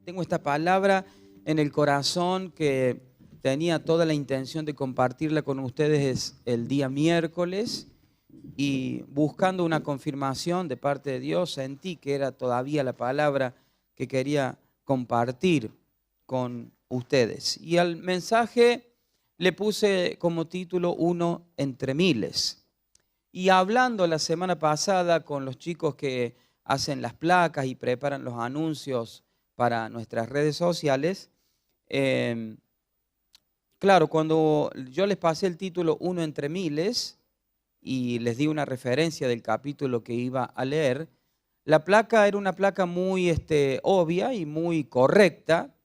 Tengo esta palabra en el corazón que tenía toda la intención de compartirla con ustedes el día miércoles, y buscando una confirmación de parte de Dios sentí que era todavía la palabra que quería compartir con ustedes. Y al mensaje le puse como título Uno entre miles. Y hablando la semana pasada con los chicos que hacen las placas y preparan los anuncios para nuestras redes sociales, claro, cuando yo les pasé el título Uno entre miles y les di una referencia del capítulo que iba a leer, la placa era una placa muy obvia y muy correcta,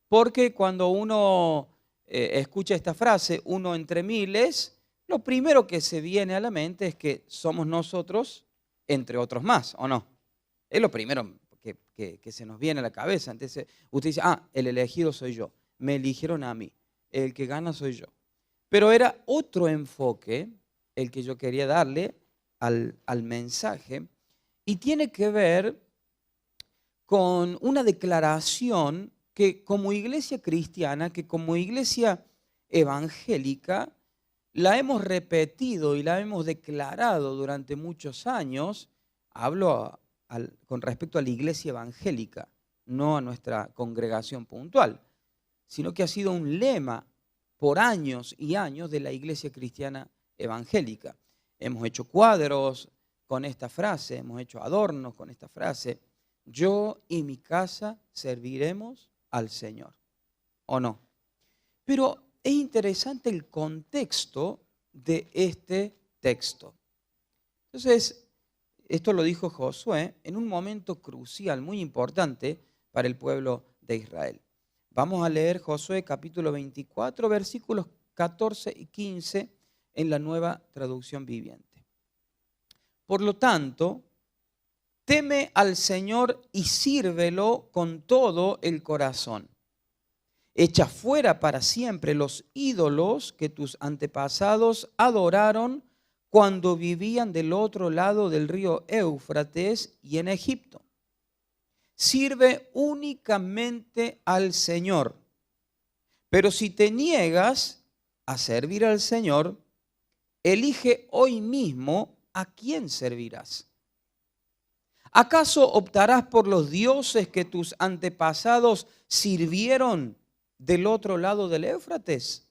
porque cuando uno escucha esta frase, uno entre miles, lo primero que se viene a la mente es que somos nosotros entre otros más, ¿o no? Es lo primero que se nos viene a la cabeza. Entonces usted dice, el elegido soy yo, me eligieron a mí, el que gana soy yo. Pero era otro enfoque el que yo quería darle al mensaje, y tiene que ver con una declaración que como iglesia cristiana, que como iglesia evangélica, la hemos repetido y la hemos declarado durante muchos años. Hablo con respecto a la iglesia evangélica, no a nuestra congregación puntual, sino que ha sido un lema por años y años de la iglesia cristiana evangélica. Hemos hecho cuadros con esta frase, hemos hecho adornos con esta frase: yo y mi casa serviremos al Señor, ¿o no? Pero es interesante el contexto de este texto. Entonces, esto lo dijo Josué en un momento crucial, muy importante para el pueblo de Israel. Vamos a leer Josué capítulo 24, versículos 14 y 15 en la Nueva Traducción Viviente. Por lo tanto, teme al Señor y sírvelo con todo el corazón. Echa fuera para siempre los ídolos que tus antepasados adoraron cuando vivían del otro lado del río Éufrates y en Egipto. Sirve únicamente al Señor. Pero si te niegas a servir al Señor, elige hoy mismo a quién servirás. ¿Acaso optarás por los dioses que tus antepasados sirvieron del otro lado del Éufrates?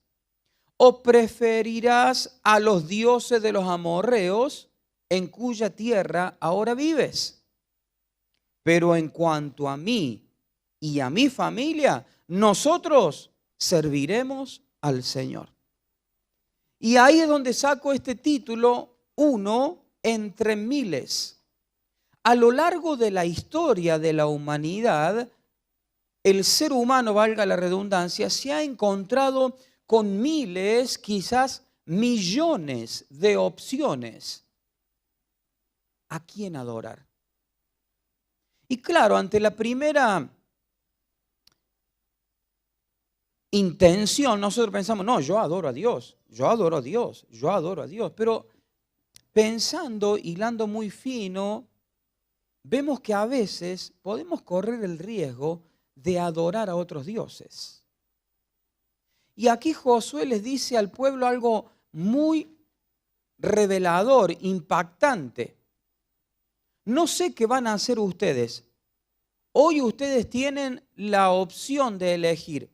¿O preferirás a los dioses de los amorreos en cuya tierra ahora vives? Pero en cuanto a mí y a mi familia, nosotros serviremos al Señor. Y ahí es donde saco este título, Uno entre miles. A lo largo de la historia de la humanidad, el ser humano, valga la redundancia, se ha encontrado con miles, quizás millones de opciones a quién adorar. Y claro, ante la primera intención, nosotros pensamos, no, yo adoro a Dios, yo adoro a Dios, yo adoro a Dios. Pero pensando, hilando muy fino, vemos que a veces podemos correr el riesgo de adorar a otros dioses. Y aquí Josué les dice al pueblo algo muy revelador, impactante. No sé qué van a hacer ustedes. Hoy ustedes tienen la opción de elegir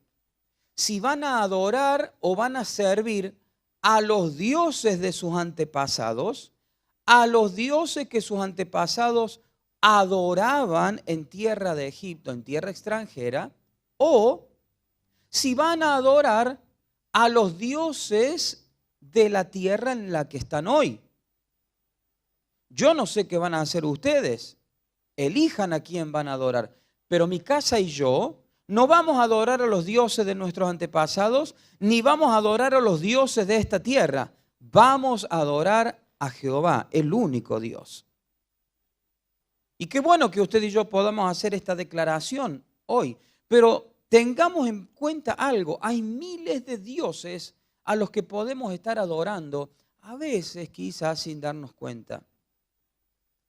si van a adorar o van a servir a los dioses de sus antepasados, a los dioses que sus antepasados adoraban en tierra de Egipto, en tierra extranjera, o si van a adorar a los dioses de la tierra en la que están hoy. Yo no sé qué van a hacer ustedes. Elijan a quién van a adorar. Pero mi casa y yo no vamos a adorar a los dioses de nuestros antepasados, ni vamos a adorar a los dioses de esta tierra. Vamos a adorar a Jehová, el único Dios. Y qué bueno que usted y yo podamos hacer esta declaración hoy. Pero tengamos en cuenta algo: hay miles de dioses a los que podemos estar adorando, a veces quizás sin darnos cuenta.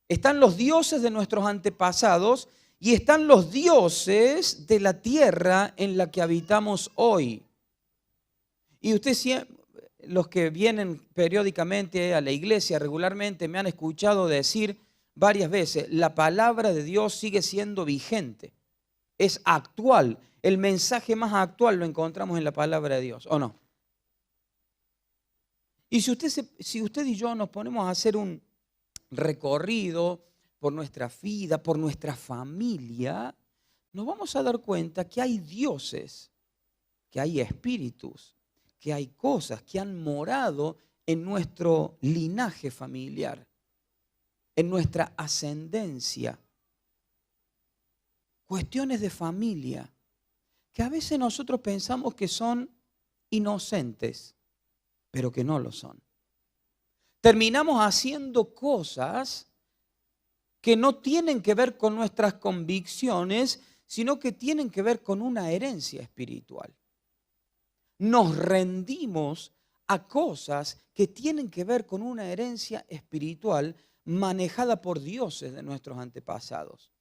Están los dioses de nuestros antepasados Y están los dioses de la tierra en la que habitamos hoy. Y los que vienen periódicamente a la iglesia regularmente me han escuchado decir varias veces, la palabra de Dios sigue siendo vigente, es actual. El mensaje más actual lo encontramos en la palabra de Dios, ¿o no? Y si usted y yo nos ponemos a hacer un recorrido por nuestra vida, por nuestra familia, nos vamos a dar cuenta que hay dioses, que hay espíritus, que hay cosas que han morado en nuestro linaje familiar, en nuestra ascendencia. Cuestiones de familia, que a veces nosotros pensamos que son inocentes, pero que no lo son. Terminamos haciendo cosas que no tienen que ver con nuestras convicciones, sino que tienen que ver con una herencia espiritual. Nos rendimos a cosas que tienen que ver con una herencia espiritual manejada por dioses de nuestros antepasados.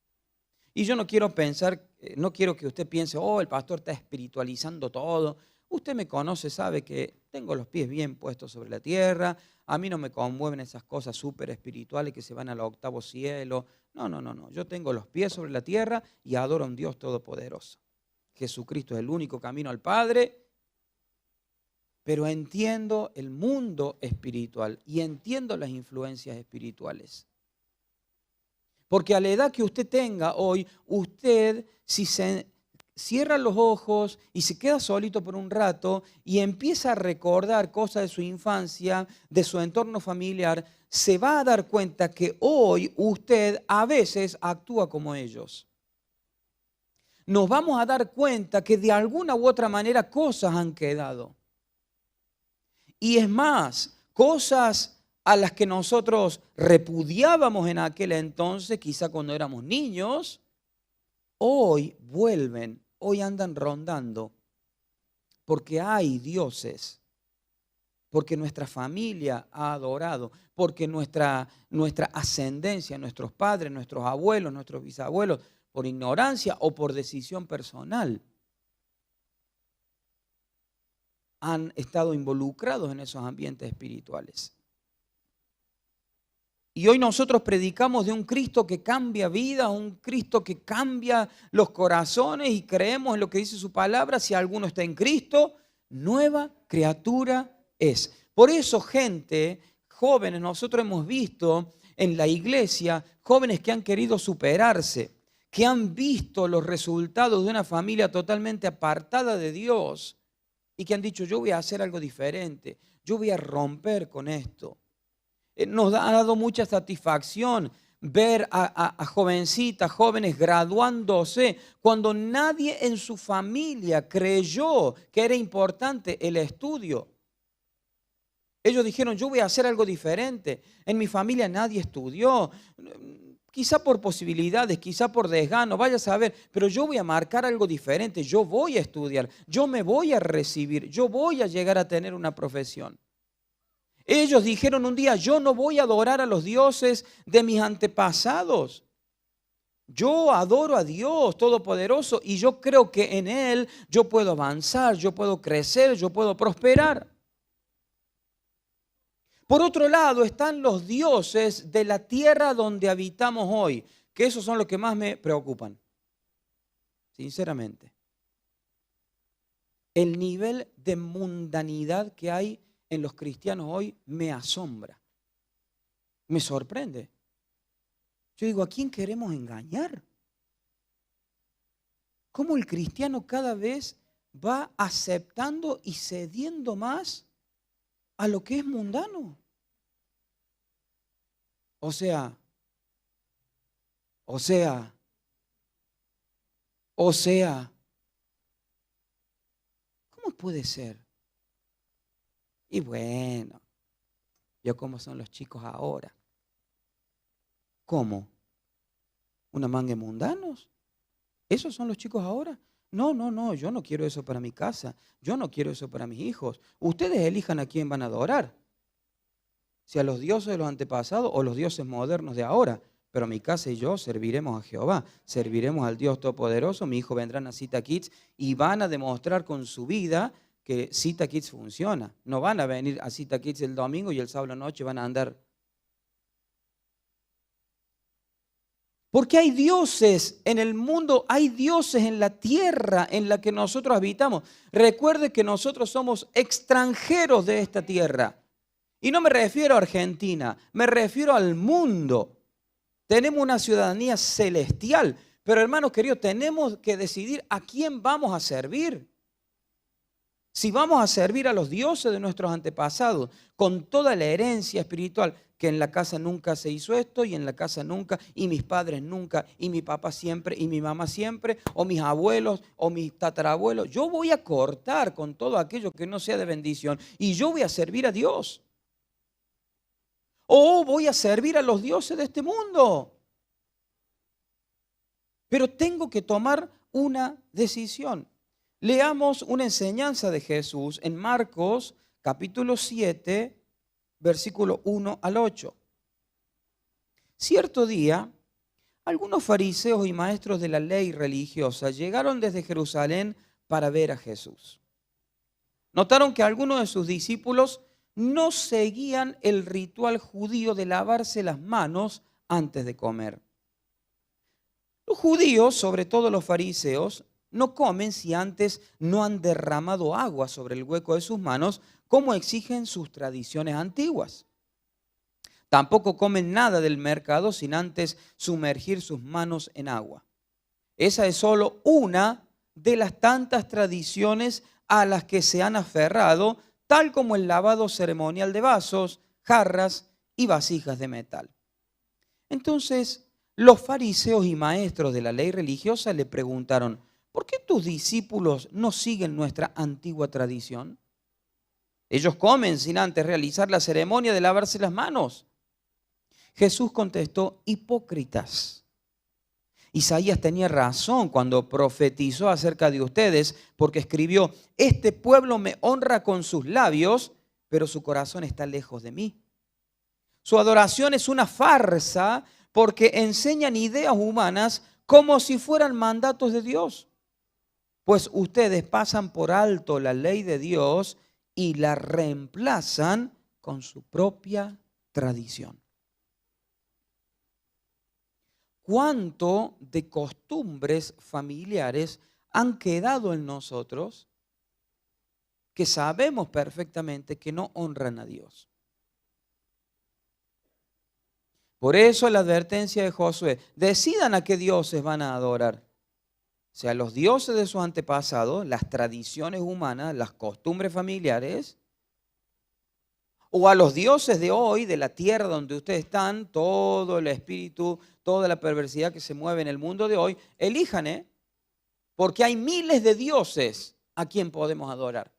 Y yo no quiero que usted piense, oh, el pastor está espiritualizando todo. Usted me conoce, sabe que tengo los pies bien puestos sobre la tierra. A mí no me conmueven esas cosas súper espirituales que se van al octavo cielo. No. Yo tengo los pies sobre la tierra y adoro a un Dios todopoderoso. Jesucristo es el único camino al Padre. Pero entiendo el mundo espiritual y entiendo las influencias espirituales. Porque a la edad que usted tenga hoy, usted, si se cierra los ojos y se queda solito por un rato y empieza a recordar cosas de su infancia, de su entorno familiar, se va a dar cuenta que hoy usted a veces actúa como ellos. Nos vamos a dar cuenta que de alguna u otra manera cosas han quedado. Y es más, cosas a las que nosotros repudiábamos en aquel entonces, quizá cuando éramos niños, hoy vuelven, hoy andan rondando, porque hay dioses, porque nuestra familia ha adorado, porque nuestra ascendencia, nuestros padres, nuestros abuelos, nuestros bisabuelos, por ignorancia o por decisión personal, han estado involucrados en esos ambientes espirituales. Y hoy nosotros predicamos de un Cristo que cambia vidas, un Cristo que cambia los corazones y creemos en lo que dice su palabra. Si alguno está en Cristo, nueva criatura es. Por eso, gente, jóvenes, nosotros hemos visto en la iglesia jóvenes que han querido superarse, que han visto los resultados de una familia totalmente apartada de Dios y que han dicho, yo voy a hacer algo diferente, yo voy a romper con esto. Nos ha dado mucha satisfacción ver a jovencitas, jóvenes graduándose cuando nadie en su familia creyó que era importante el estudio. Ellos dijeron, yo voy a hacer algo diferente. En mi familia nadie estudió, quizá por posibilidades, quizá por desgano, vaya a saber, pero yo voy a marcar algo diferente, yo voy a estudiar, yo me voy a recibir, yo voy a llegar a tener una profesión. Ellos dijeron un día, yo no voy a adorar a los dioses de mis antepasados. Yo adoro a Dios Todopoderoso y yo creo que en Él yo puedo avanzar, yo puedo crecer, yo puedo prosperar. Por otro lado están los dioses de la tierra donde habitamos hoy, que esos son los que más me preocupan, sinceramente. El nivel de mundanidad que hay en los cristianos hoy me asombra, me sorprende. Yo digo, ¿a quién queremos engañar? ¿Cómo el cristiano cada vez va aceptando y cediendo más a lo que es mundano? O sea, ¿cómo puede ser? Y bueno, yo cómo son los chicos ahora. ¿Cómo? ¿Una manga de mundanos? ¿Esos son los chicos ahora? No, yo no quiero eso para mi casa. Yo no quiero eso para mis hijos. Ustedes elijan a quién van a adorar. Si a los dioses de los antepasados o los dioses modernos de ahora. pero mi casa y yo serviremos a Jehová, serviremos al Dios Todopoderoso. Mi hijo vendrán a Cita Kids y van a demostrar con su vida que Cita Kids funciona. No van a venir a Cita Kids el domingo y el sábado a la noche van a andar. Porque hay dioses en el mundo, hay dioses en la tierra en la que nosotros habitamos. Recuerde que nosotros somos extranjeros de esta tierra. Y no me refiero a Argentina, me refiero al mundo. Tenemos una ciudadanía celestial, pero hermanos queridos, tenemos que decidir a quién vamos a servir. Si vamos a servir a los dioses de nuestros antepasados, con toda la herencia espiritual, que en la casa nunca se hizo esto, y en la casa nunca, y mis padres nunca, y mi papá siempre, y mi mamá siempre, o mis abuelos, o mis tatarabuelos, yo voy a cortar con todo aquello que no sea de bendición, y yo voy a servir a Dios. O voy a servir a los dioses de este mundo. Pero tengo que tomar una decisión. Leamos una enseñanza de Jesús en Marcos capítulo 7, versículo 1 al 8. Cierto día, algunos fariseos y maestros de la ley religiosa llegaron desde Jerusalén para ver a Jesús. Notaron que algunos de sus discípulos no seguían el ritual judío de lavarse las manos antes de comer. Los judíos, sobre todo los fariseos, no comen si antes no han derramado agua sobre el hueco de sus manos, como exigen sus tradiciones antiguas. Tampoco comen nada del mercado sin antes sumergir sus manos en agua. Esa es solo una de las tantas tradiciones a las que se han aferrado, tal como el lavado ceremonial de vasos, jarras y vasijas de metal. Entonces, los fariseos y maestros de la ley religiosa le preguntaron: ¿por qué tus discípulos no siguen nuestra antigua tradición? Ellos comen sin antes realizar la ceremonia de lavarse las manos. Jesús contestó: hipócritas. Isaías tenía razón cuando profetizó acerca de ustedes, porque escribió: este pueblo me honra con sus labios, pero su corazón está lejos de mí. Su adoración es una farsa, porque enseñan ideas humanas como si fueran mandatos de Dios. Pues ustedes pasan por alto la ley de Dios y la reemplazan con su propia tradición. ¿Cuánto de costumbres familiares han quedado en nosotros que sabemos perfectamente que no honran a Dios? Por eso la advertencia de Josué: decidan a qué dioses van a adorar. O sea, los dioses de sus antepasados, las tradiciones humanas, las costumbres familiares, o a los dioses de hoy, de la tierra donde ustedes están, todo el espíritu, toda la perversidad que se mueve en el mundo de hoy. Elijan, porque hay miles de dioses a quien podemos adorar.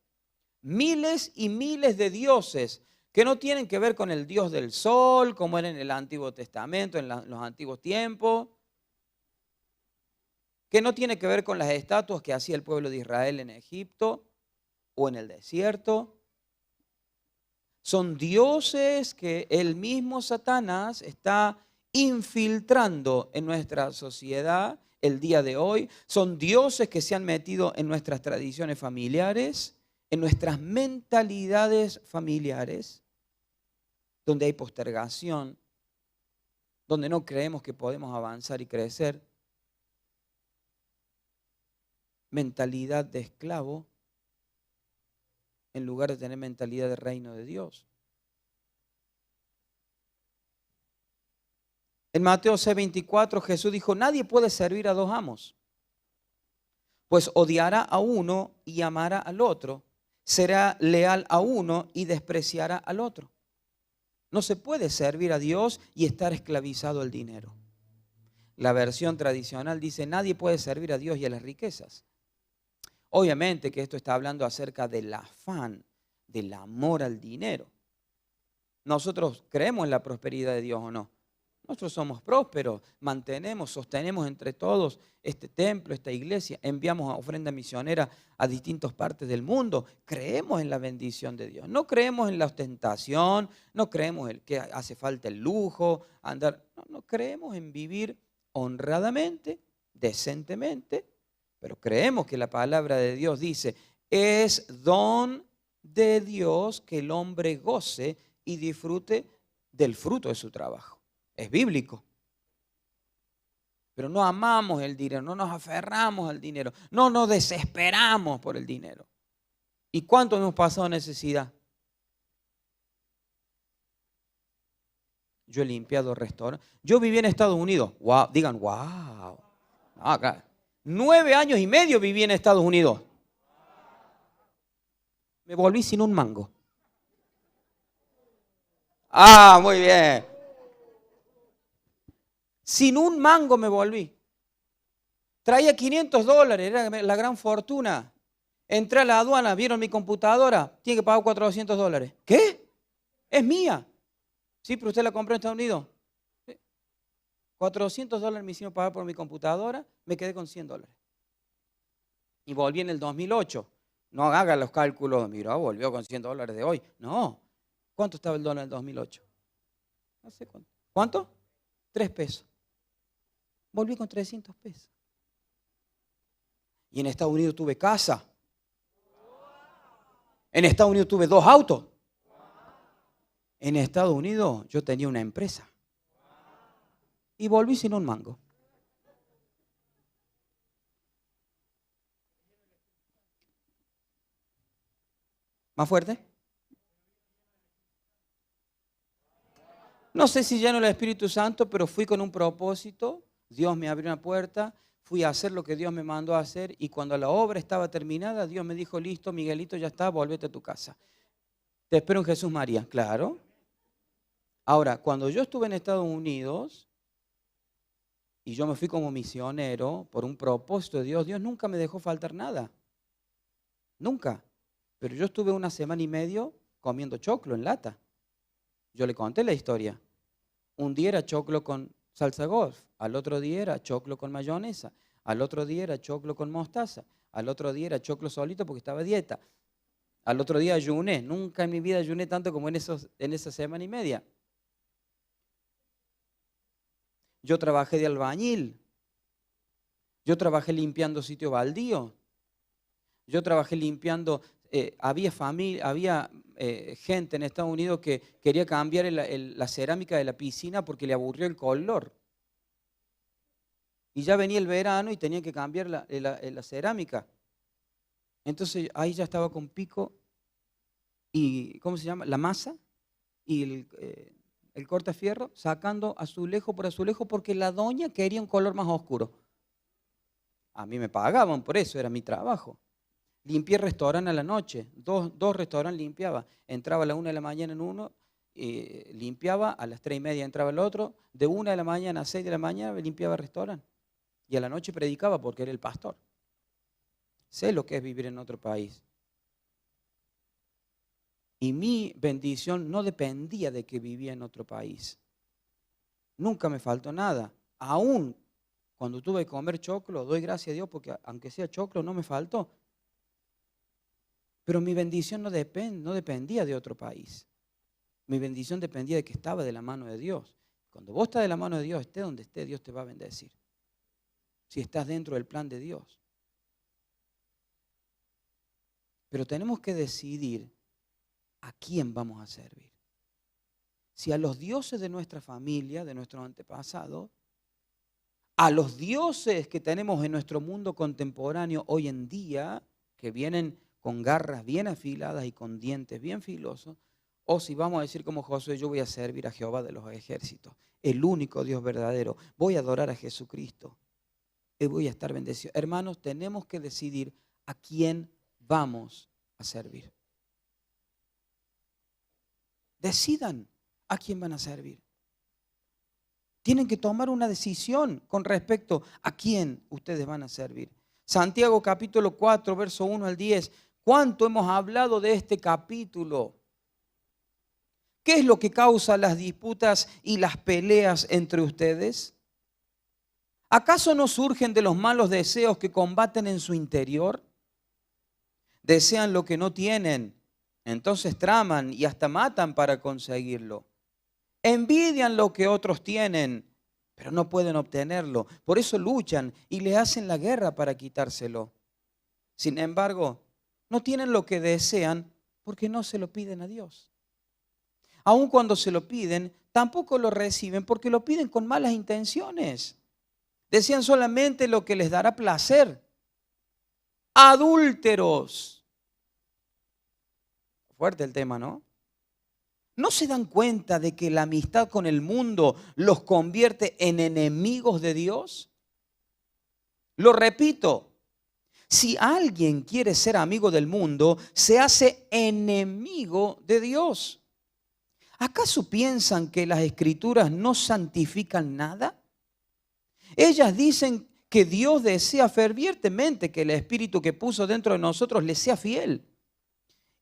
Miles y miles de dioses que no tienen que ver con el Dios del sol, como era en el Antiguo Testamento, en los antiguos tiempos, que no tiene que ver con las estatuas que hacía el pueblo de Israel en Egipto o en el desierto. Son dioses que el mismo Satanás está infiltrando en nuestra sociedad el día de hoy. Son dioses que se han metido en nuestras tradiciones familiares, en nuestras mentalidades familiares, donde hay postergación, donde no creemos que podemos avanzar y crecer. Mentalidad de esclavo en lugar de tener mentalidad de reino de Dios. En Mateo 6:24 Jesús dijo: nadie puede servir a dos amos, pues odiará a uno y amará al otro, será leal a uno y despreciará al otro. No se puede servir a Dios y estar esclavizado al dinero. La versión tradicional dice: nadie puede servir a Dios y a las riquezas. Obviamente que esto está hablando acerca del afán, del amor al dinero. ¿Nosotros creemos en la prosperidad de Dios o no? Nosotros somos prósperos, mantenemos, sostenemos entre todos este templo, esta iglesia, enviamos ofrenda misionera a distintas partes del mundo. Creemos en la bendición de Dios. No creemos en la ostentación, no creemos en que hace falta el lujo, andar. No creemos en vivir honradamente, decentemente, pero creemos que la palabra de Dios dice, es don de Dios que el hombre goce y disfrute del fruto de su trabajo. Es bíblico. Pero no amamos el dinero, no nos aferramos al dinero, no nos desesperamos por el dinero. ¿Y cuánto hemos pasado necesidad? Yo he limpiado restaurantes. Yo viví en Estados Unidos. Wow, digan, wow. Acá. 9 años y medio viví en Estados Unidos. Me volví sin un mango. Ah, muy bien. Sin un mango me volví. Traía $500, era la gran fortuna. Entré a la aduana, vieron mi computadora, tiene que pagar $400. ¿Qué? Es mía. Sí, pero usted la compró en Estados Unidos. Sí. $400 me hicieron pagar por mi computadora, me quedé con $100. Y volví en el 2008. No haga los cálculos, mira, volvió con $100 de hoy. No. ¿Cuánto estaba el dólar en el 2008? No sé cuánto. ¿Cuánto? 3 pesos. Volví con 300 pesos. Y en Estados Unidos tuve casa. En Estados Unidos tuve 2 autos. En Estados Unidos yo tenía una empresa. Y volví sin un mango. ¿Más fuerte? No sé si lleno el Espíritu Santo, pero fui con un propósito. Dios me abrió una puerta. Fui a hacer lo que Dios me mandó a hacer. Y cuando la obra estaba terminada, Dios me dijo, listo, Miguelito, ya está, volvete a tu casa. Te espero en Jesús María. Claro. Ahora, cuando yo estuve en Estados Unidos y yo me fui como misionero por un propósito de Dios, Dios nunca me dejó faltar nada. Nunca. Pero yo estuve 1 semana y medio comiendo choclo en lata. Yo le conté la historia. Un día era choclo con salsa golf, al otro día era choclo con mayonesa, al otro día era choclo con mostaza, al otro día era choclo solito porque estaba a dieta. Al otro día ayuné. Nunca en mi vida ayuné tanto como en esa semana y media. Yo trabajé de albañil. Yo trabajé limpiando sitio baldío. Yo trabajé limpiando. Había gente en Estados Unidos que quería cambiar la cerámica de la piscina porque le aburrió el color. Y ya venía el verano y tenía que cambiar la cerámica. Entonces ahí ya estaba con pico y, ¿cómo se llama? La masa y el cortafierro sacando azulejo por azulejo porque la doña quería un color más oscuro. A mí me pagaban por eso, era mi trabajo. Limpié restaurante a la noche, dos restaurantes limpiaba. Entraba a las 1 de la mañana en uno, limpiaba, a las 3:30 entraba el otro, de 1 de la mañana a 6 de la mañana limpiaba el restaurante. Y a la noche predicaba porque era el pastor. Sé lo que es vivir en otro país. Y mi bendición no dependía de que vivía en otro país. Nunca me faltó nada. Aún cuando tuve que comer choclo, doy gracias a Dios porque aunque sea choclo no me faltó. Pero mi bendición no dependía de otro país. Mi bendición dependía de que estaba de la mano de Dios. Cuando vos estás de la mano de Dios, esté donde esté, Dios te va a bendecir. Si estás dentro del plan de Dios. Pero tenemos que decidir a quién vamos a servir. Si a los dioses de nuestra familia, de nuestros antepasados, a los dioses que tenemos en nuestro mundo contemporáneo hoy en día, que vienen con garras bien afiladas y con dientes bien filosos, o si vamos a decir como Josué, yo voy a servir a Jehová de los ejércitos, el único Dios verdadero, voy a adorar a Jesucristo y voy a estar bendecido. Hermanos, tenemos que decidir a quién vamos a servir. Decidan a quién van a servir. Tienen que tomar una decisión con respecto a quién ustedes van a servir. Santiago capítulo 4, verso 1 al 10. ¿Cuánto hemos hablado de este capítulo? ¿Qué es lo que causa las disputas y las peleas entre ustedes? ¿Acaso no surgen de los malos deseos que combaten en su interior? Desean lo que no tienen, entonces traman y hasta matan para conseguirlo. Envidian lo que otros tienen, pero no pueden obtenerlo. Por eso luchan y le hacen la guerra para quitárselo. Sin embargo, no tienen lo que desean porque no se lo piden a Dios. Aun cuando se lo piden, tampoco lo reciben porque lo piden con malas intenciones. Desean solamente lo que les dará placer. Adúlteros. Fuerte el tema, ¿no? ¿No se dan cuenta de que la amistad con el mundo los convierte en enemigos de Dios? Lo repito, si alguien quiere ser amigo del mundo, se hace enemigo de Dios. ¿Acaso piensan que las Escrituras no santifican nada? Ellas dicen que Dios desea fervientemente que el Espíritu que puso dentro de nosotros le sea fiel.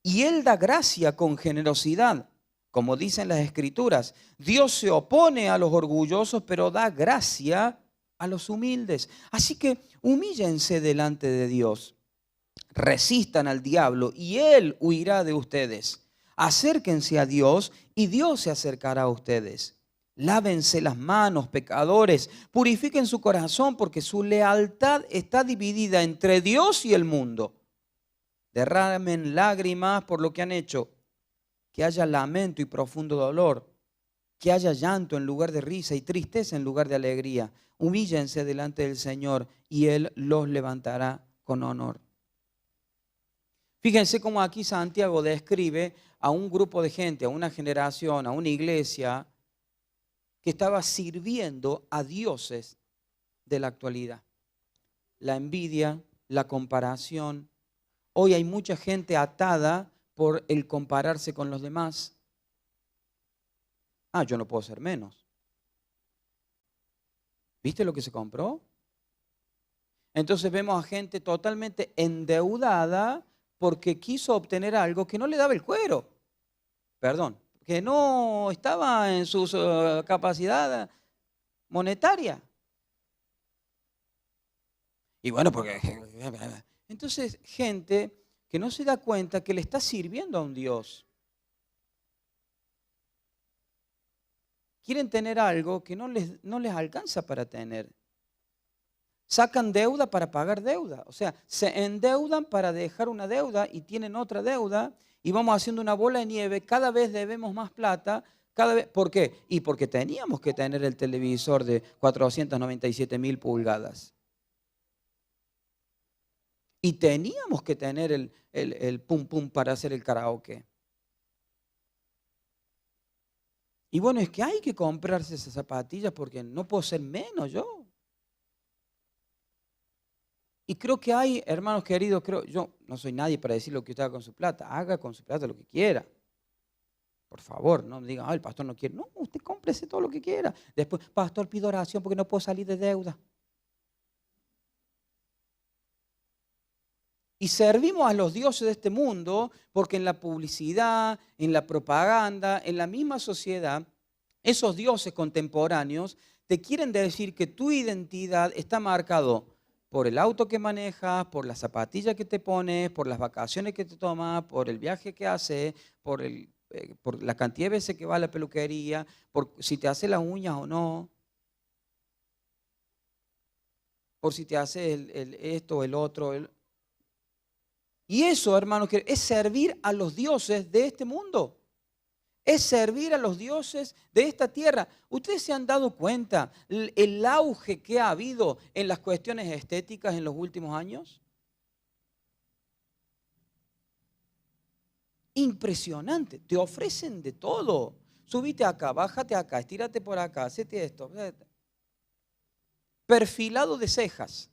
Y Él da gracia con generosidad. Como dicen las Escrituras, Dios se opone a los orgullosos, pero da gracia a los humildes. Así que humíllense delante de Dios, resistan al diablo y Él huirá de ustedes. Acérquense a Dios y Dios se acercará a ustedes. Lávense las manos, pecadores, purifiquen su corazón porque su lealtad está dividida entre Dios y el mundo. Derramen lágrimas por lo que han hecho. Que haya lamento y profundo dolor, que haya llanto en lugar de risa y tristeza en lugar de alegría. Humíllense delante del Señor y Él los levantará con honor. Fíjense cómo aquí Santiago describe a un grupo de gente, a una generación, a una iglesia que estaba sirviendo a dioses de la actualidad. La envidia, la comparación. Hoy hay mucha gente atada por el compararse con los demás. Yo no puedo ser menos. ¿Viste lo que se compró? Entonces vemos a gente totalmente endeudada porque quiso obtener algo que no le daba el cuero. Perdón, que no estaba en su capacidad monetaria. Y bueno, porque... Entonces, gente que no se da cuenta que le está sirviendo a un Dios. Quieren tener algo que no les alcanza para tener. Sacan deuda para pagar deuda. O sea, se endeudan para dejar una deuda y tienen otra deuda y vamos haciendo una bola de nieve. Cada vez debemos más plata. ¿Por qué? Y porque teníamos que tener el televisor de 497.000 pulgadas. Y teníamos que tener el pum pum para hacer el karaoke. Y bueno, es que hay que comprarse esas zapatillas porque no puedo ser menos yo. Y creo que hay, hermanos queridos, yo no soy nadie para decir lo que usted haga con su plata. Haga con su plata lo que quiera. Por favor, no me digan, el pastor no quiere. No, usted cómprese todo lo que quiera. Después, pastor, pido oración porque no puedo salir de deuda. Y servimos a los dioses de este mundo porque en la publicidad, en la propaganda, en la misma sociedad, esos dioses contemporáneos te quieren decir que tu identidad está marcado por el auto que manejas, por las zapatillas que te pones, por las vacaciones que te tomas, por el viaje que haces, por la cantidad de veces que va a la peluquería, por si te haces las uñas o no, por si te haces esto o el otro. Y eso, hermanos, es servir a los dioses de este mundo. Es servir a los dioses de esta tierra. ¿Ustedes se han dado cuenta el auge que ha habido en las cuestiones estéticas en los últimos años? Impresionante. Te ofrecen de todo. Subite acá, bájate acá, estírate por acá, hacete esto. Perfilado de cejas.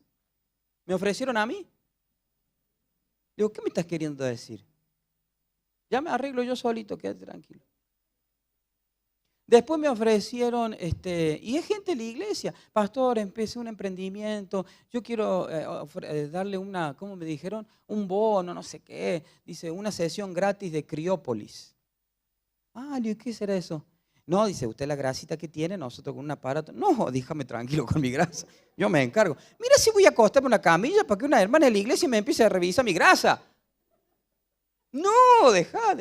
¿Me ofrecieron a mí? Digo, ¿qué me estás queriendo decir? Ya me arreglo yo solito, quédate tranquilo. Después me ofrecieron, y es gente de la iglesia, pastor, empecé un emprendimiento, yo quiero darle ¿cómo me dijeron? Un bono, no sé qué, dice, una sesión gratis de Criópolis. Ah, le digo, ¿qué será eso? No, dice, usted la grasita que tiene, nosotros con un aparato. No, déjame tranquilo con mi grasa. Yo me encargo. Mira si voy a acostarme en una camilla para que una hermana de la iglesia me empiece a revisar mi grasa. No, deja.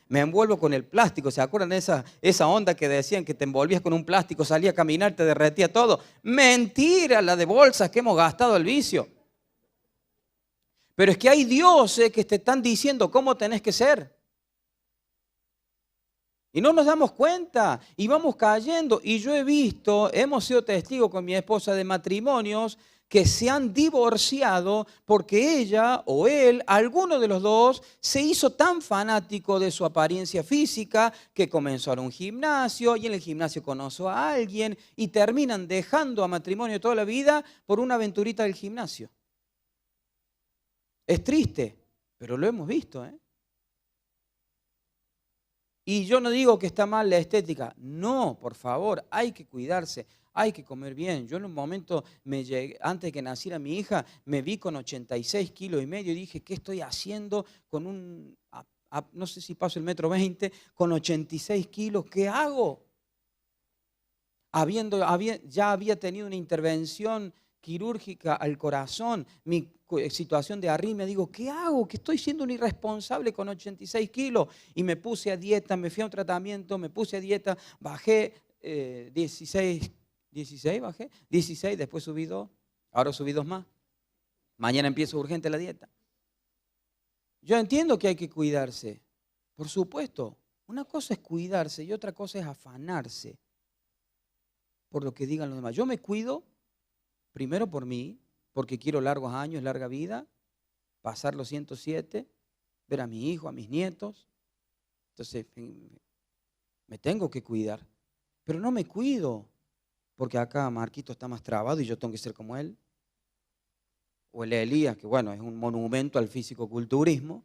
Me envuelvo con el plástico. ¿Se acuerdan de esa onda que decían que te envolvías con un plástico, salía a caminar, te derretía todo? Mentira, la de bolsas que hemos gastado el vicio. Pero es que hay dioses que te están diciendo cómo tenés que ser. Y no nos damos cuenta y vamos cayendo. Y yo he visto, hemos sido testigos con mi esposa de matrimonios que se han divorciado porque ella o él, alguno de los dos, se hizo tan fanático de su apariencia física que comenzó a ir a un gimnasio y en el gimnasio conoció a alguien y terminan dejando a matrimonio toda la vida por una aventurita del gimnasio. Es triste, pero lo hemos visto, ¿eh? Y yo no digo que está mal la estética, no, por favor, hay que cuidarse, hay que comer bien. Yo en un momento, antes de que naciera mi hija, me vi con 86 kilos y medio y dije, ¿qué estoy haciendo con no sé si paso el 1,20 m, con 86 kilos? ¿Qué hago? Ya había tenido una intervención quirúrgica al corazón, mi situación de arritmia, digo, ¿qué hago? Que estoy siendo un irresponsable con 86 kilos. Y me puse a dieta, me fui a un tratamiento, me puse a dieta, bajé 16 bajé, 16, después subí 2, ahora subí 2 más. Mañana empiezo urgente la dieta. Yo entiendo que hay que cuidarse, por supuesto. Una cosa es cuidarse y otra cosa es afanarse por lo que digan los demás. Yo me cuido primero por mí, porque quiero largos años, larga vida, pasar los 107, ver a mi hijo, a mis nietos. Entonces, me tengo que cuidar. Pero no me cuido porque acá Marquito está más trabado y yo tengo que ser como él. O el Elías, que bueno, es un monumento al fisicoculturismo.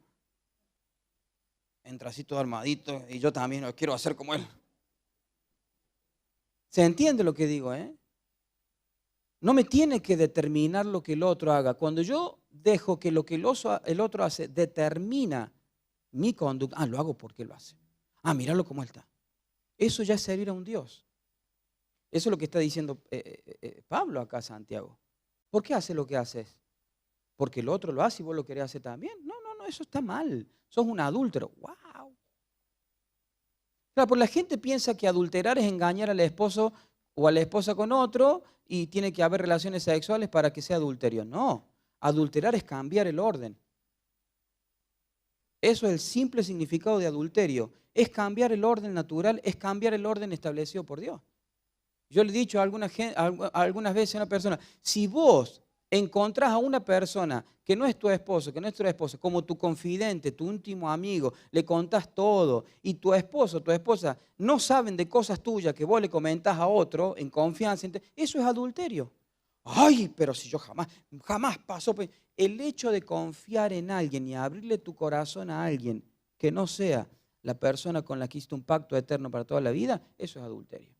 Entra así todo armadito y yo también lo quiero hacer como él. ¿Se entiende lo que digo, eh? No me tiene que determinar lo que el otro haga. Cuando yo dejo que lo que el otro hace determina mi conducta, lo hago porque lo hace. Míralo cómo él está. Eso ya es servir a un Dios. Eso es lo que está diciendo Pablo acá, Santiago. ¿Por qué hace lo que haces? ¿Porque el otro lo hace y vos lo querés hacer también? No, eso está mal. Sos un adúltero. ¡Wow! Claro, porque la gente piensa que adulterar es engañar al esposo o a la esposa con otro y tiene que haber relaciones sexuales para que sea adulterio. No, adulterar es cambiar el orden. Eso es el simple significado de adulterio. Es cambiar el orden natural, es cambiar el orden establecido por Dios. Yo le he dicho algunas veces a una persona, si vos encontrás a una persona que no es tu esposo, que no es tu esposa, como tu confidente, tu último amigo, le contás todo y tu esposo, tu esposa no saben de cosas tuyas que vos le comentás a otro en confianza, eso es adulterio. Ay, pero si yo jamás pasó. El hecho de confiar en alguien y abrirle tu corazón a alguien que no sea la persona con la que hiciste un pacto eterno para toda la vida, eso es adulterio.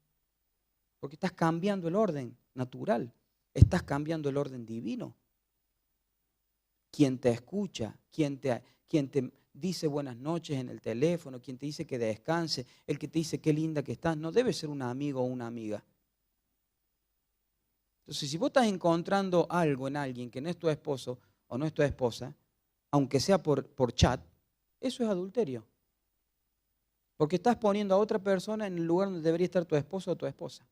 Porque estás cambiando el orden natural, estás cambiando el orden divino. Quien te escucha, quien te dice buenas noches en el teléfono, quien te dice que descanse, el que te dice qué linda que estás, no debe ser un amigo o una amiga. Entonces, si vos estás encontrando algo en alguien que no es tu esposo o no es tu esposa, aunque sea por chat, eso es adulterio. Porque estás poniendo a otra persona en el lugar donde debería estar tu esposo o tu esposa.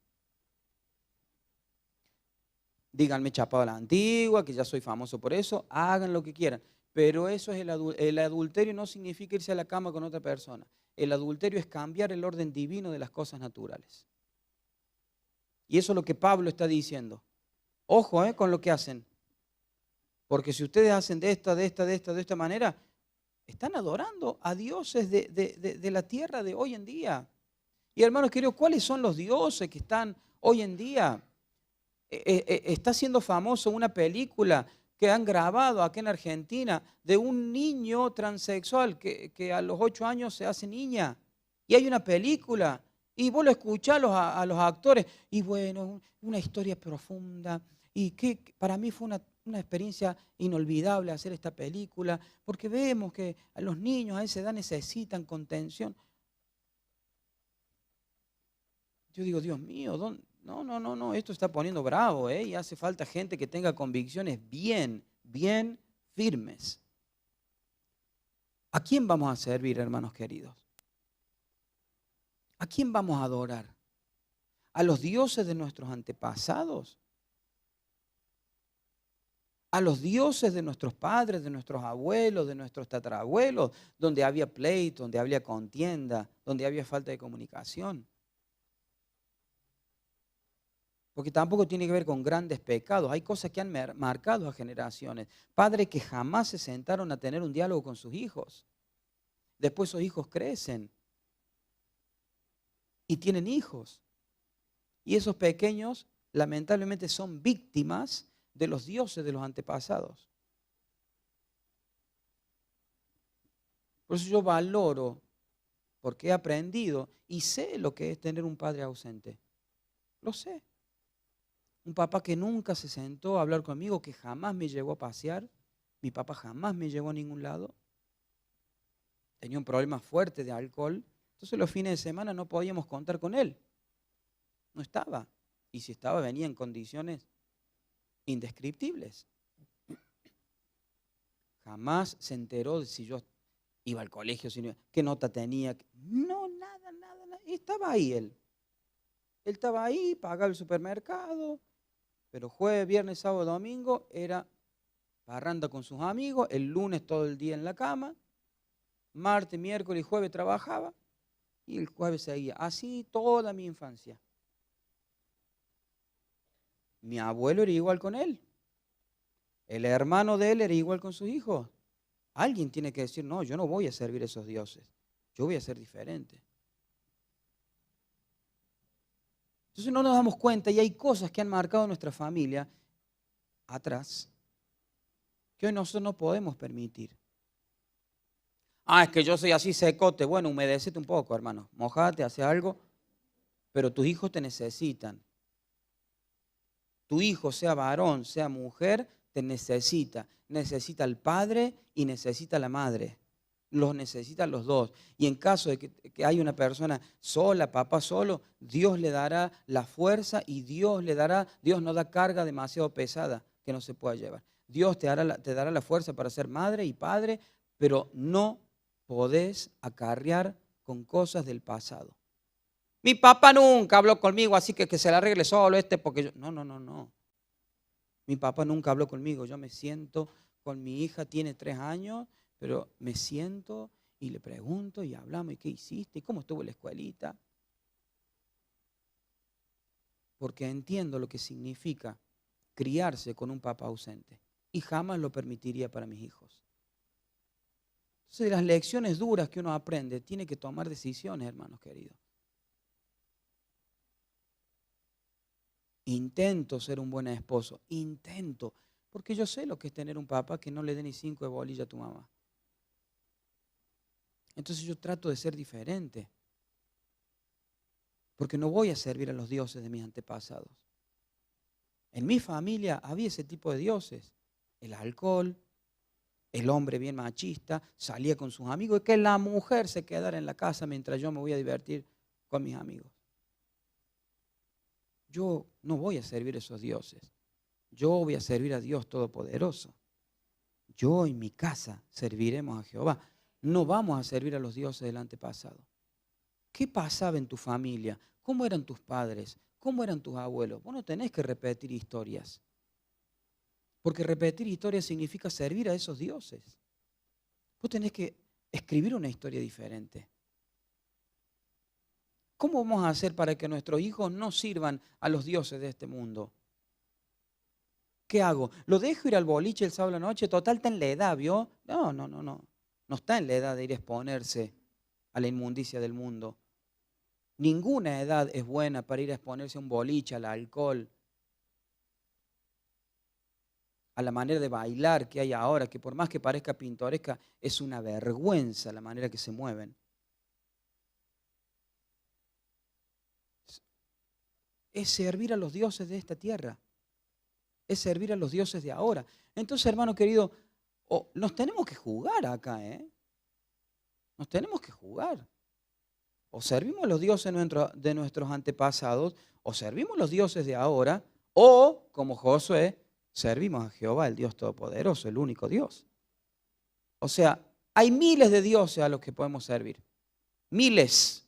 Díganme chapado a la antigua, que ya soy famoso por eso, hagan lo que quieran. Pero eso es el adulterio, no significa irse a la cama con otra persona. El adulterio es cambiar el orden divino de las cosas naturales. Y eso es lo que Pablo está diciendo. Ojo con lo que hacen. Porque si ustedes hacen de esta manera, están adorando a dioses de la tierra de hoy en día. Y hermanos queridos, ¿cuáles son los dioses que están hoy en día? Está siendo famoso una película que han grabado aquí en Argentina de un niño transexual que a los 8 años se hace niña. Y hay una película y vos lo escuchás a los actores y bueno, una historia profunda y que para mí fue una experiencia inolvidable hacer esta película porque vemos que a los niños a esa edad necesitan contención. Yo digo, Dios mío, no, esto está poniendo bravo, ¿eh? Y hace falta gente que tenga convicciones bien firmes. ¿A quién vamos a servir, hermanos queridos? ¿A quién vamos a adorar? ¿A los dioses de nuestros antepasados? ¿A los dioses de nuestros padres, de nuestros abuelos, de nuestros tatarabuelos, donde había pleito, donde había contienda, donde había falta de comunicación? Porque tampoco tiene que ver con grandes pecados. Hay cosas que han marcado a generaciones. Padres que jamás se sentaron a tener un diálogo con sus hijos. Después esos hijos crecen y tienen hijos. Y esos pequeños lamentablemente son víctimas de los dioses de los antepasados. Por eso yo valoro, porque he aprendido y sé lo que es tener un padre ausente. Lo sé. Un papá que nunca se sentó a hablar conmigo, que jamás me llevó a pasear. Mi papá jamás me llevó a ningún lado. Tenía un problema fuerte de alcohol. Entonces los fines de semana no podíamos contar con él. No estaba. Y si estaba, venía en condiciones indescriptibles. Jamás se enteró de si yo iba al colegio, qué nota tenía. No, nada. Estaba ahí él. Él estaba ahí, pagaba el supermercado, pero jueves, viernes, sábado, domingo era parranda con sus amigos, el lunes todo el día en la cama, martes, miércoles y jueves trabajaba y el jueves seguía. Así toda mi infancia. Mi abuelo era igual con él. El hermano de él era igual con sus hijos. Alguien tiene que decir, no, yo no voy a servir a esos dioses. Yo voy a ser diferente. Entonces no nos damos cuenta y hay cosas que han marcado nuestra familia atrás que hoy nosotros no podemos permitir. Es que yo soy así secote. Bueno, humedécete un poco, hermano. Mojate, hace algo. Pero tus hijos te necesitan. Tu hijo, sea varón, sea mujer, te necesita. Necesita al padre y necesita a la madre. Los necesitan los dos. Y en caso de que haya una persona sola, papá solo, Dios le dará la fuerza y Dios no da carga demasiado pesada que no se pueda llevar. Dios te dará la fuerza para ser madre y padre, pero no podés acarrear con cosas del pasado. Mi papá nunca habló conmigo, así que se la arregle solo porque yo... No. Mi papá nunca habló conmigo. Yo me siento con mi hija, tiene 3 años, pero me siento y le pregunto y hablamos, ¿y qué hiciste? ¿Y cómo estuvo la escuelita? Porque entiendo lo que significa criarse con un papá ausente y jamás lo permitiría para mis hijos. Entonces, de las lecciones duras que uno aprende, tiene que tomar decisiones, hermanos queridos. Intento ser un buen esposo, porque yo sé lo que es tener un papá que no le dé ni 5 de bolilla a tu mamá. Entonces yo trato de ser diferente, porque no voy a servir a los dioses de mis antepasados. En mi familia había ese tipo de dioses, el alcohol, el hombre bien machista, salía con sus amigos, y que la mujer se quedara en la casa mientras yo me voy a divertir con mis amigos. Yo no voy a servir a esos dioses, yo voy a servir a Dios Todopoderoso. Yo y mi casa serviremos a Jehová. No vamos a servir a los dioses del antepasado. ¿Qué pasaba en tu familia? ¿Cómo eran tus padres? ¿Cómo eran tus abuelos? Vos no tenés que repetir historias. Porque repetir historias significa servir a esos dioses. Vos tenés que escribir una historia diferente. ¿Cómo vamos a hacer para que nuestros hijos no sirvan a los dioses de este mundo? ¿Qué hago? ¿Lo dejo ir al boliche el sábado a la noche? Total, está en la edad, ¿vio? No. No está en la edad de ir a exponerse a la inmundicia del mundo. Ninguna edad es buena para ir a exponerse a un boliche, al alcohol, a la manera de bailar que hay ahora, que por más que parezca pintoresca, es una vergüenza la manera que se mueven. Es servir a los dioses de esta tierra. Es servir a los dioses de ahora. Entonces, hermano querido, nos tenemos que jugar acá, ¿eh? Nos tenemos que jugar. O servimos los dioses de nuestros antepasados, o servimos los dioses de ahora, o, como Josué, servimos a Jehová, el Dios Todopoderoso, el único Dios. O sea, hay miles de dioses a los que podemos servir. Miles.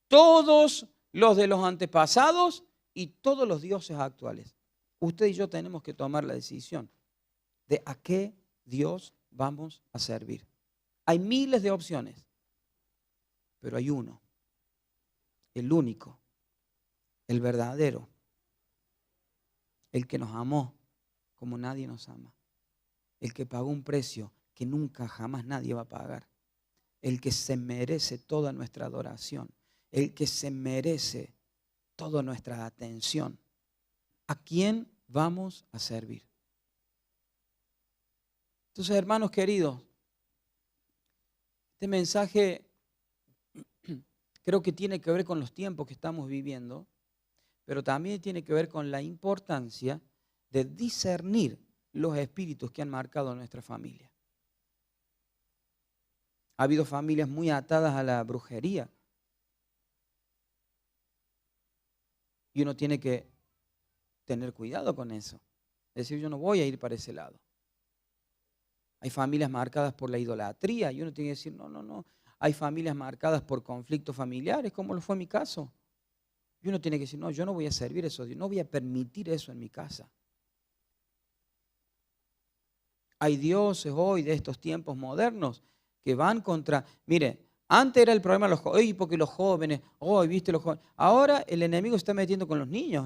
Todos los de los antepasados y todos los dioses actuales. Usted y yo tenemos que tomar la decisión de a qué Dios vamos a servir. Hay miles de opciones, pero hay uno, el único, el verdadero, el que nos amó como nadie nos ama, el que pagó un precio que nunca jamás nadie va a pagar, el que se merece toda nuestra adoración, el que se merece toda nuestra atención. ¿A quién vamos a servir? Entonces, hermanos queridos, este mensaje creo que tiene que ver con los tiempos que estamos viviendo, pero también tiene que ver con la importancia de discernir los espíritus que han marcado nuestra familia. Ha habido familias muy atadas a la brujería. Y uno tiene que tener cuidado con eso. Es decir, yo no voy a ir para ese lado. Hay familias marcadas por la idolatría y uno tiene que decir, no. Hay familias marcadas por conflictos familiares, como lo fue en mi caso. Y uno tiene que decir, no, yo no voy a servir eso, no voy a permitir eso en mi casa. Hay dioses hoy de estos tiempos modernos que van contra, mire, antes era el problema de los jóvenes, porque los jóvenes, viste los jóvenes. Ahora el enemigo se está metiendo con los niños,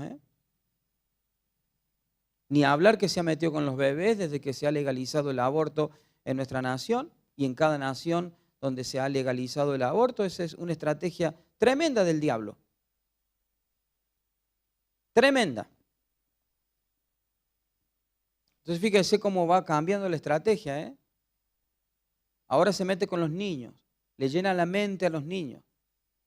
Ni hablar que se ha metido con los bebés desde que se ha legalizado el aborto en nuestra nación y en cada nación donde se ha legalizado el aborto. Esa es una estrategia tremenda del diablo. Tremenda. Entonces fíjese cómo va cambiando la estrategia, Ahora se mete con los niños, le llena la mente a los niños.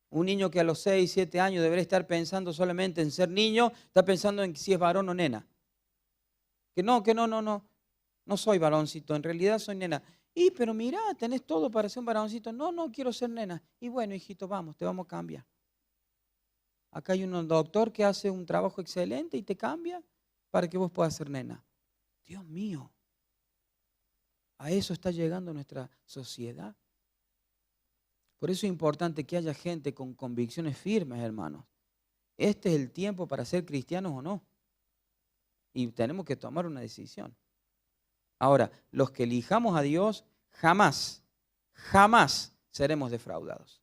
Un niño que a los 6, 7 años debería estar pensando solamente en ser niño, está pensando en si es varón o nena. Que no soy varoncito, en realidad soy nena. Pero mirá, tenés todo para ser un varoncito. No, quiero ser nena. Y bueno, hijito, vamos, te vamos a cambiar. Acá hay un doctor que hace un trabajo excelente y te cambia para que vos puedas ser nena. Dios mío, a eso está llegando nuestra sociedad. Por eso es importante que haya gente con convicciones firmes, hermanos. Este es el tiempo para ser cristianos o no. Y tenemos que tomar una decisión. Ahora, los que elijamos a Dios, jamás seremos defraudados.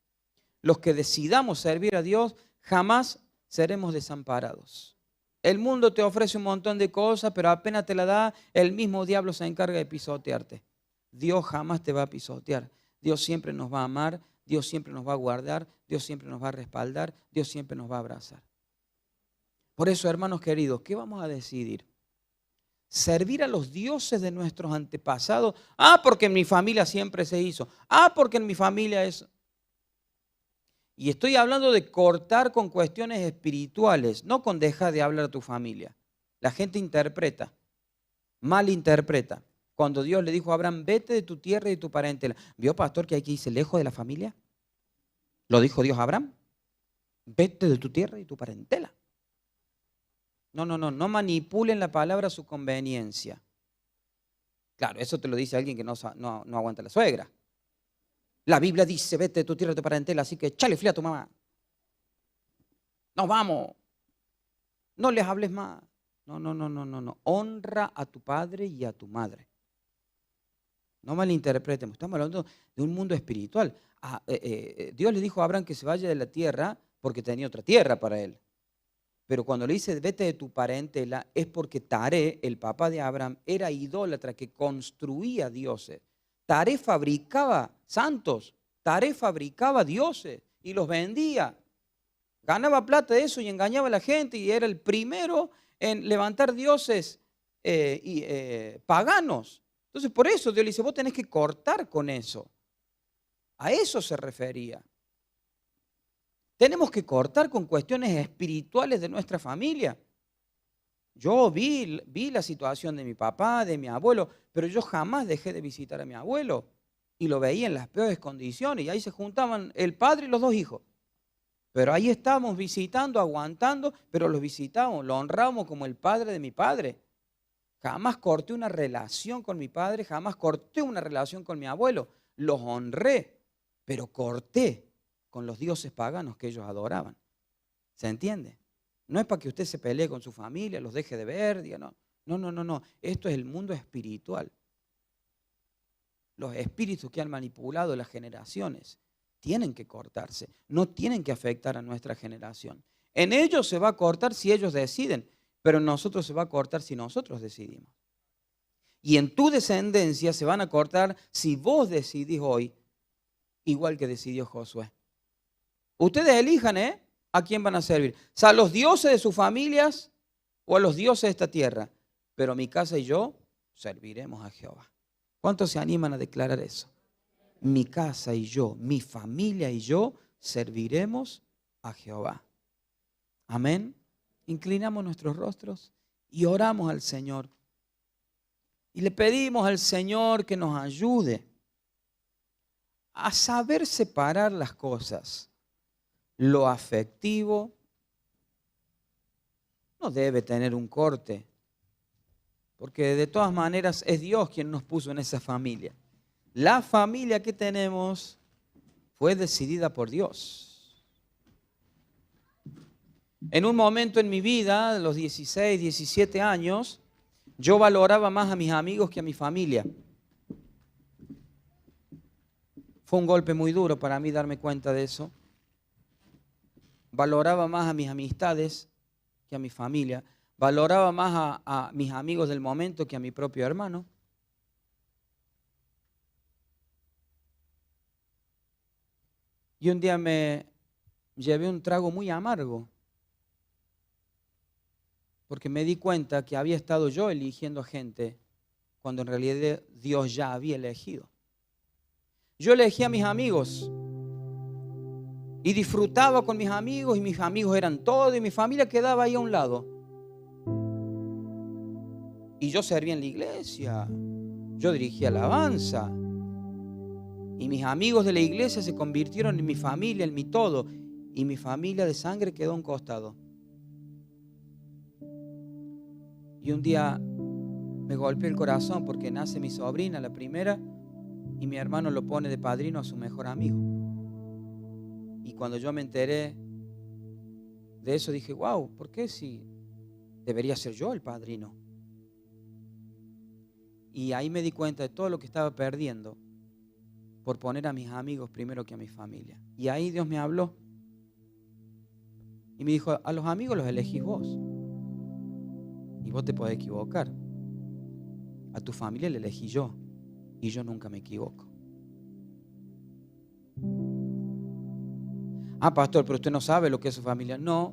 Los que decidamos servir a Dios, jamás seremos desamparados. El mundo te ofrece un montón de cosas, pero apenas te la da, el mismo diablo se encarga de pisotearte. Dios jamás te va a pisotear. Dios siempre nos va a amar, Dios siempre nos va a guardar, Dios siempre nos va a respaldar, Dios siempre nos va a abrazar. Por eso, hermanos queridos, ¿qué vamos a decidir? Servir a los dioses de nuestros antepasados. Porque en mi familia siempre se hizo. Porque en mi familia es... Y estoy hablando de cortar con cuestiones espirituales, no con dejar de hablar a tu familia. La gente interpreta, malinterpreta. Cuando Dios le dijo a Abraham, vete de tu tierra y de tu parentela. ¿Vio, pastor, que hay que irse lejos de la familia? ¿Lo dijo Dios a Abraham? Vete de tu tierra y tu parentela. No manipulen la palabra a su conveniencia. Claro, eso te lo dice alguien que no aguanta la suegra. La Biblia dice, vete de tu tierra y de tu parentela, así que échale fría a tu mamá. Nos vamos. No les hables más. No. Honra a tu padre y a tu madre. No malinterpretemos. Estamos hablando de un mundo espiritual. Dios le dijo a Abraham que se vaya de la tierra porque tenía otra tierra para él. Pero cuando le dice vete de tu parentela es porque Taré, el papá de Abraham, era idólatra que construía dioses. Taré fabricaba santos, Taré fabricaba dioses y los vendía. Ganaba plata de eso y engañaba a la gente y era el primero en levantar dioses paganos. Entonces por eso Dios le dice, vos tenés que cortar con eso. A eso se refería. Tenemos que cortar con cuestiones espirituales de nuestra familia. Yo vi la situación de mi papá, de mi abuelo, pero yo jamás dejé de visitar a mi abuelo. y lo veía en las peores condiciones. Y ahí se juntaban el padre y los dos hijos. Pero ahí estábamos visitando, aguantando, pero los visitamos, lo honramos como el padre de mi padre. Jamás corté una relación con mi padre, jamás corté una relación con mi abuelo. Los honré, pero corté con los dioses paganos que ellos adoraban. ¿Se entiende? No es para que usted se pelee con su familia, los deje de ver, diga, no. No. Esto es el mundo espiritual. Los espíritus que han manipulado las generaciones tienen que cortarse, no tienen que afectar a nuestra generación. En ellos se va a cortar si ellos deciden, pero en nosotros se va a cortar si nosotros decidimos. Y en tu descendencia se van a cortar si vos decidís hoy, igual que decidió Josué. Ustedes elijan, ¿a quién van a servir? ¿A los dioses de sus familias o a los dioses de esta tierra? Pero mi casa y yo serviremos a Jehová. ¿Cuántos se animan a declarar eso? Mi casa y yo, mi familia y yo serviremos a Jehová. Amén. Inclinamos nuestros rostros y oramos al Señor. Y le pedimos al Señor que nos ayude a saber separar las cosas. Lo afectivo no debe tener un corte, porque de todas maneras es Dios quien nos puso en esa familia. La familia que tenemos fue decidida por Dios. En un momento en mi vida, de los 16, 17 años, yo valoraba más a mis amigos que a mi familia. Fue un golpe muy duro para mí darme cuenta de eso. Valoraba más a mis amistades que a mi familia. Valoraba más a mis amigos del momento que a mi propio hermano. Y un día me llevé un trago muy amargo, porque me di cuenta que había estado yo eligiendo gente cuando en realidad Dios ya había elegido. Yo elegí a mis amigos y disfrutaba con mis amigos y mis amigos eran todo y mi familia quedaba ahí a un lado. Y yo servía en la iglesia, yo dirigía alabanza y mis amigos de la iglesia se convirtieron en mi familia, en mi todo, y mi familia de sangre quedó a un costado. Y un día me golpeó el corazón porque nace mi sobrina, la primera, y mi hermano lo pone de padrino a su mejor amigo. Y cuando yo me enteré de eso dije, wow, ¿por qué si debería ser yo el padrino? Y ahí me di cuenta de todo lo que estaba perdiendo por poner a mis amigos primero que a mi familia. Y ahí Dios me habló y me dijo, a los amigos los elegís vos. Y vos te podés equivocar. A tu familia la elegí yo y yo nunca me equivoco. Ah, pastor, pero usted no sabe lo que es su familia. No,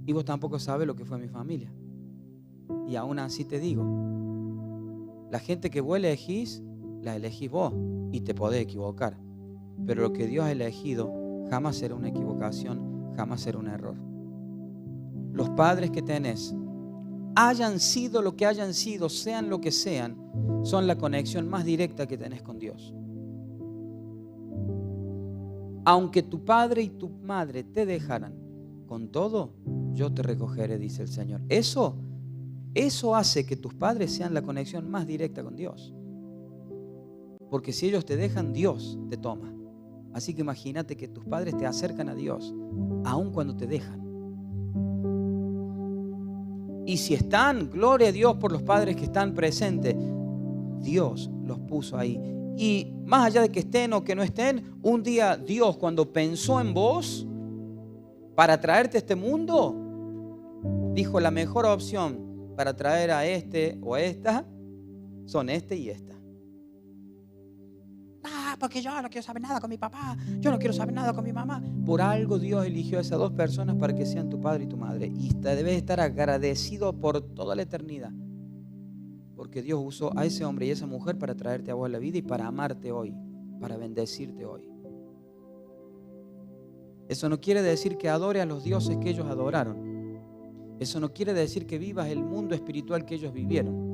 y vos tampoco sabes lo que fue mi familia. Y aún así te digo, la gente que vos elegís, la elegís vos y te podés equivocar. Pero lo que Dios ha elegido jamás será una equivocación, jamás será un error. Los padres que tenés, hayan sido lo que hayan sido, sean lo que sean, son la conexión más directa que tenés con Dios. Aunque tu padre y tu madre te dejaran, con todo, yo te recogeré, dice el Señor. Eso hace que tus padres sean la conexión más directa con Dios. Porque si ellos te dejan, Dios te toma. Así que imagínate que tus padres te acercan a Dios, aun cuando te dejan. Y si están, gloria a Dios por los padres que están presentes, Dios los puso ahí. Y más allá de que estén o que no estén, un día Dios, cuando pensó en vos para traerte a este mundo, dijo, la mejor opción para traer a este o a esta son este y esta. Ah, porque yo no quiero saber nada con mi papá, yo no quiero saber nada con mi mamá. Por algo Dios eligió a esas dos personas para que sean tu padre y tu madre. Y debes estar agradecido por toda la eternidad. Porque Dios usó a ese hombre y a esa mujer para traerte a vos a la vida y para amarte hoy, para bendecirte hoy. Eso no quiere decir que adore a los dioses que ellos adoraron. Eso no quiere decir que vivas el mundo espiritual que ellos vivieron.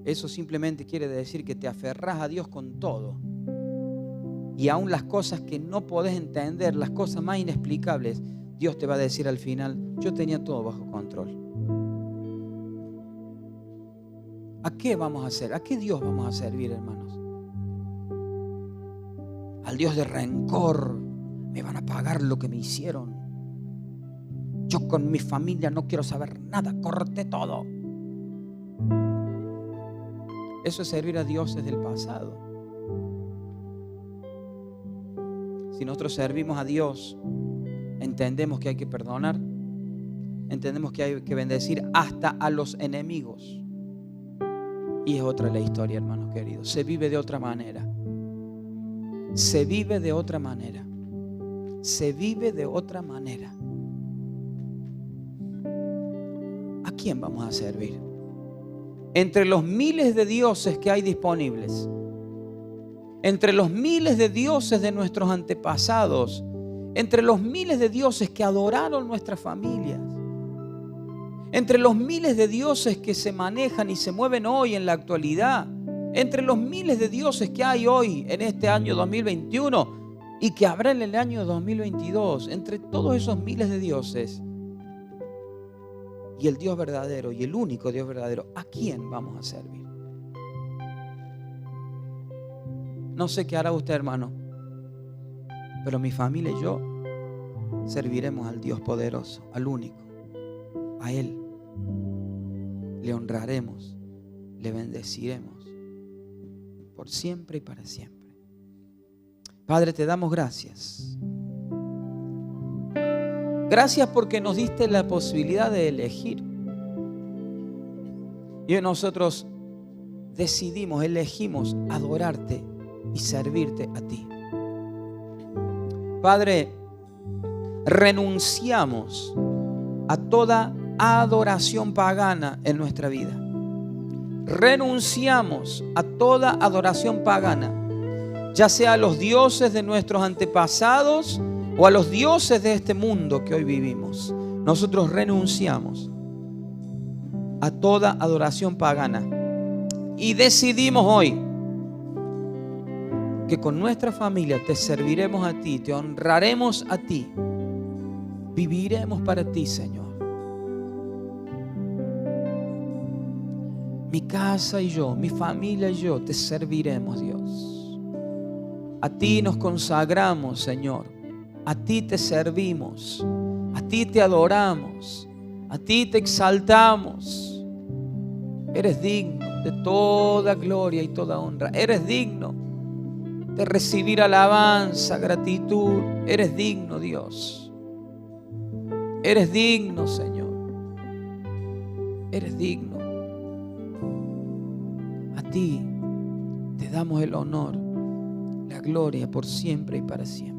Eso simplemente quiere decir que te aferrás a Dios con todo. Y aún las cosas que no podés entender, las cosas más inexplicables, Dios te va a decir al final, yo tenía todo bajo control. ¿A qué vamos a hacer? ¿A qué Dios vamos a servir, hermanos? Al Dios de rencor. Me van a pagar lo que me hicieron. Yo con mi familia no quiero saber nada, corté todo. Eso es servir a dioses del pasado. Si nosotros servimos a Dios, entendemos que hay que perdonar, entendemos que hay que bendecir hasta a los enemigos. Y es otra la historia, hermanos queridos. Se vive de otra manera. Se vive de otra manera. Se vive de otra manera. ¿A quién vamos a servir? Entre los miles de dioses que hay disponibles, entre los miles de dioses de nuestros antepasados, entre los miles de dioses que adoraron nuestras familias, entre los miles de dioses que se manejan y se mueven hoy en la actualidad, entre los miles de dioses que hay hoy en este año 2021 y que habrá en el año 2022, entre todos esos miles de dioses y el Dios verdadero y el único Dios verdadero, ¿a quién vamos a servir? No sé qué hará usted, hermano, pero mi familia y yo serviremos al Dios poderoso, al único, a Él. Le honraremos, le bendeciremos por siempre y para siempre. Padre, te damos gracias. Gracias porque nos diste la posibilidad de elegir. Y hoy nosotros decidimos, elegimos adorarte y servirte a ti. Padre, renunciamos a toda adoración pagana en nuestra vida. Renunciamos a toda adoración pagana, ya sea a los dioses de nuestros antepasados o a los dioses de este mundo que hoy vivimos. Nosotros renunciamos a toda adoración pagana y decidimos hoy que con nuestra familia te serviremos a ti, te honraremos a ti, viviremos para ti, Señor. Mi casa y yo, mi familia y yo te serviremos, Dios. A ti nos consagramos, Señor. A ti te servimos. A ti te adoramos. A ti te exaltamos. Eres digno de toda gloria y toda honra. Eres digno de recibir alabanza, gratitud. Eres digno, Dios. Eres digno, Señor. Eres digno. A ti te damos el honor, la gloria por siempre y para siempre.